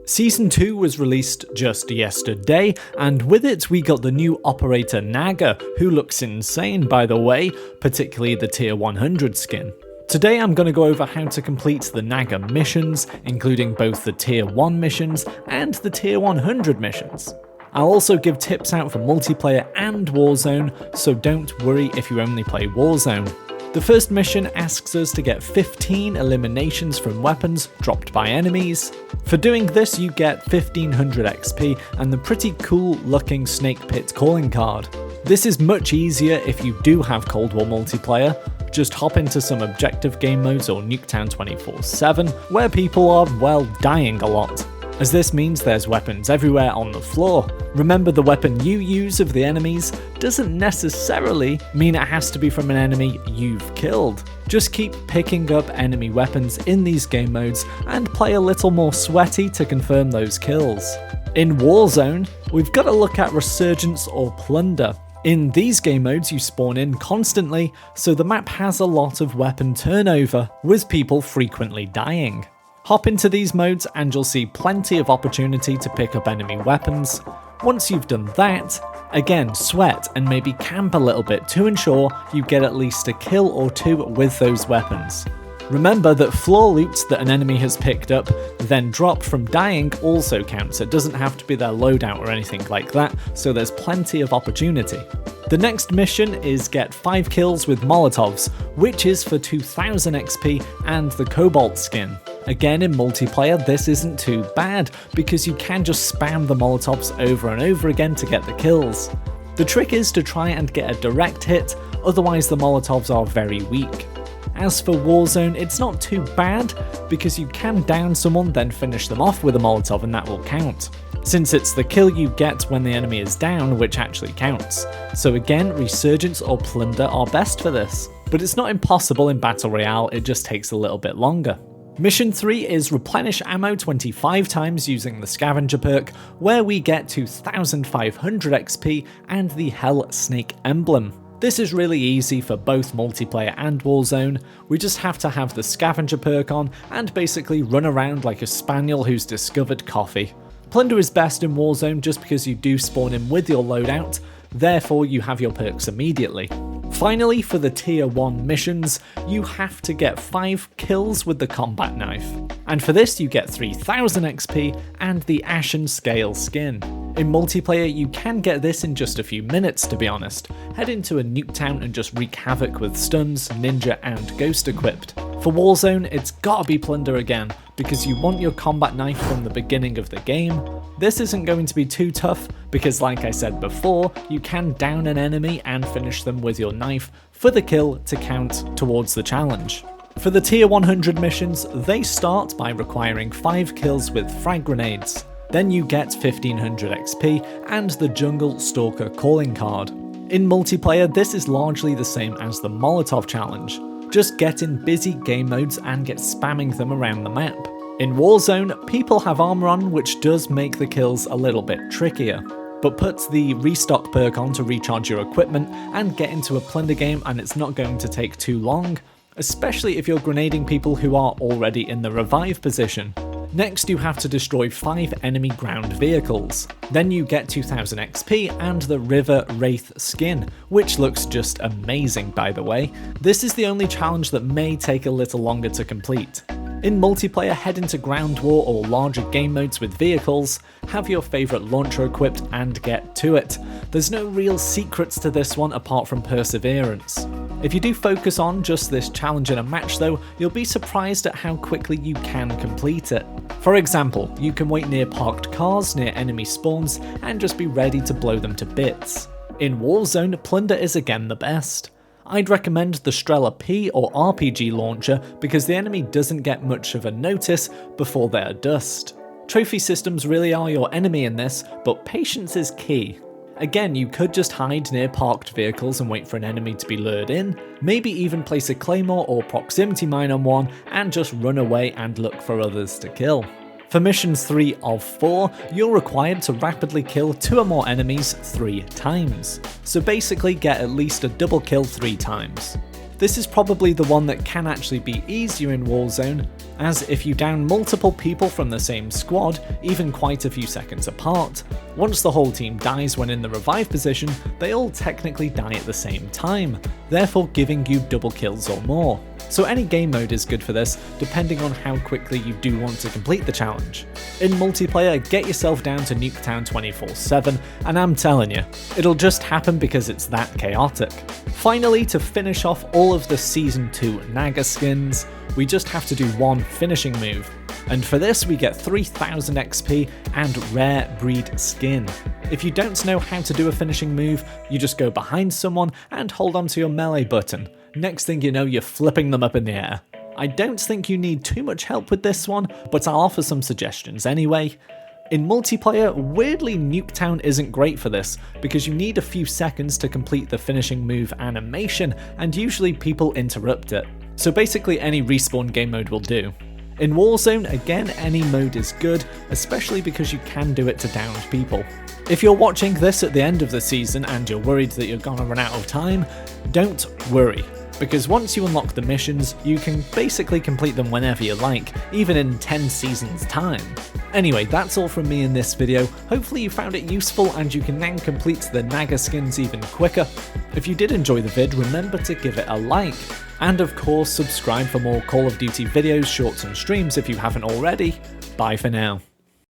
Season 2 was released just yesterday, and with it we got the new operator Naga, who looks insane by the way, particularly the tier 100 skin. Today I'm going to go over how to complete the Naga missions, including both the tier 1 missions and the tier 100 missions. I'll also give tips out for multiplayer and Warzone, so don't worry if you only play Warzone. The first mission asks us to get 15 eliminations from weapons dropped by enemies. For doing this you get 1500 XP and the pretty cool looking Snake Pit calling card. This is much easier if you do have Cold War multiplayer. Just hop into some objective game modes or Nuketown 24/7, where people are, well, dying a lot, as this means there's weapons everywhere on the floor. Remember, the weapon you use of the enemies doesn't necessarily mean it has to be from an enemy you've killed. Just keep picking up enemy weapons in these game modes and play a little more sweaty to confirm those kills. In Warzone, we've got to look at Resurgence or Plunder. In these game modes you spawn in constantly, so the map has a lot of weapon turnover, with people frequently dying. Hop into these modes and you'll see plenty of opportunity to pick up enemy weapons. Once you've done that, again sweat and maybe camp a little bit to ensure you get at least a kill or two with those weapons. Remember that floor loot that an enemy has picked up, then dropped from dying, also counts. It doesn't have to be their loadout or anything like that, so there's plenty of opportunity. The next mission is get 5 kills with Molotovs, which is for 2000 XP and the Cobalt skin. Again, in multiplayer this isn't too bad, because you can just spam the Molotovs over and over again to get the kills. The trick is to try and get a direct hit, otherwise the Molotovs are very weak. As for Warzone, it's not too bad, because you can down someone then finish them off with a Molotov and that will count, since it's the kill you get when the enemy is down which actually counts. So again, Resurgence or Plunder are best for this, but it's not impossible in Battle Royale, it just takes a little bit longer. Mission 3 is replenish ammo 25 times using the Scavenger Perk, where we get 2500 XP and the Hell Snake emblem. This is really easy for both multiplayer and Warzone. We just have to have the Scavenger Perk on and basically run around like a spaniel who's discovered coffee. Plunder is best in Warzone just because you do spawn in with your loadout, therefore you have your perks immediately. Finally, for the tier 1 missions, you have to get 5 kills with the combat knife, and for this you get 3000 XP and the Ashen Scale skin. In multiplayer you can get this in just a few minutes, to be honest. Head into a Nuketown and just wreak havoc with stuns, ninja and ghost equipped. For Warzone it's gotta be Plunder again, because you want your combat knife from the beginning of the game. This isn't going to be too tough, because like I said before, you can down an enemy and finish them with your knife for the kill to count towards the challenge. For the tier 100 missions, they start by requiring 5 kills with frag grenades. Then you get 1500 XP and the Jungle Stalker calling card. In multiplayer this is largely the same as the Molotov challenge. Just get in busy game modes and get spamming them around the map. In Warzone, people have armor on, which does make the kills a little bit trickier, but put the restock perk on to recharge your equipment and get into a plunder game and it's not going to take too long, especially if you're grenading people who are already in the revive position. Next you have to destroy 5 enemy ground vehicles. Then you get 2000 XP and the River Wraith skin, which looks just amazing by the way. This is the only challenge that may take a little longer to complete. In multiplayer, head into ground war or larger game modes with vehicles, have your favourite launcher equipped and get to it. There's no real secrets to this one apart from perseverance. If you do focus on just this challenge in a match though, you'll be surprised at how quickly you can complete it. For example, you can wait near parked cars near enemy spawns and just be ready to blow them to bits. In Warzone, Plunder is again the best. I'd recommend the Strela P or RPG launcher because the enemy doesn't get much of a notice before they're dust. Trophy systems really are your enemy in this, but patience is key. Again, you could just hide near parked vehicles and wait for an enemy to be lured in, maybe even place a claymore or proximity mine on one and just run away and look for others to kill. For missions 3 of 4, you're required to rapidly kill 2 or more enemies 3 times. So basically get at least a double kill 3 times. This is probably the one that can actually be easier in Warzone, as if you down multiple people from the same squad, even quite a few seconds apart, once the whole team dies when in the revive position, they all technically die at the same time, therefore giving you double kills or more. So any game mode is good for this, depending on how quickly you do want to complete the challenge. In multiplayer, get yourself down to Nuketown 24/7, and I'm telling you, it'll just happen because it's that chaotic. Finally, to finish off all of the Season 2 Naga skins, we just have to do one finishing move. And for this we get 3000 XP and rare breed skin. If you don't know how to do a finishing move, you just go behind someone and hold onto your melee button. Next thing you know, you're flipping them up in the air. I don't think you need too much help with this one, but I'll offer some suggestions anyway. In multiplayer, weirdly Nuketown isn't great for this, because you need a few seconds to complete the finishing move animation, and usually people interrupt it. So basically any respawn game mode will do. In Warzone, again, any mode is good, especially because you can do it to downed people. If you're watching this at the end of the season and you're worried that you're gonna run out of time, don't worry, because once you unlock the missions, you can basically complete them whenever you like, even in 10 seasons time. Anyway, that's all from me in this video. Hopefully you found it useful and you can now complete the Naga skins even quicker. If you did enjoy the vid, remember to give it a like. And of course, subscribe for more Call of Duty videos, shorts and streams if you haven't already. Bye for now.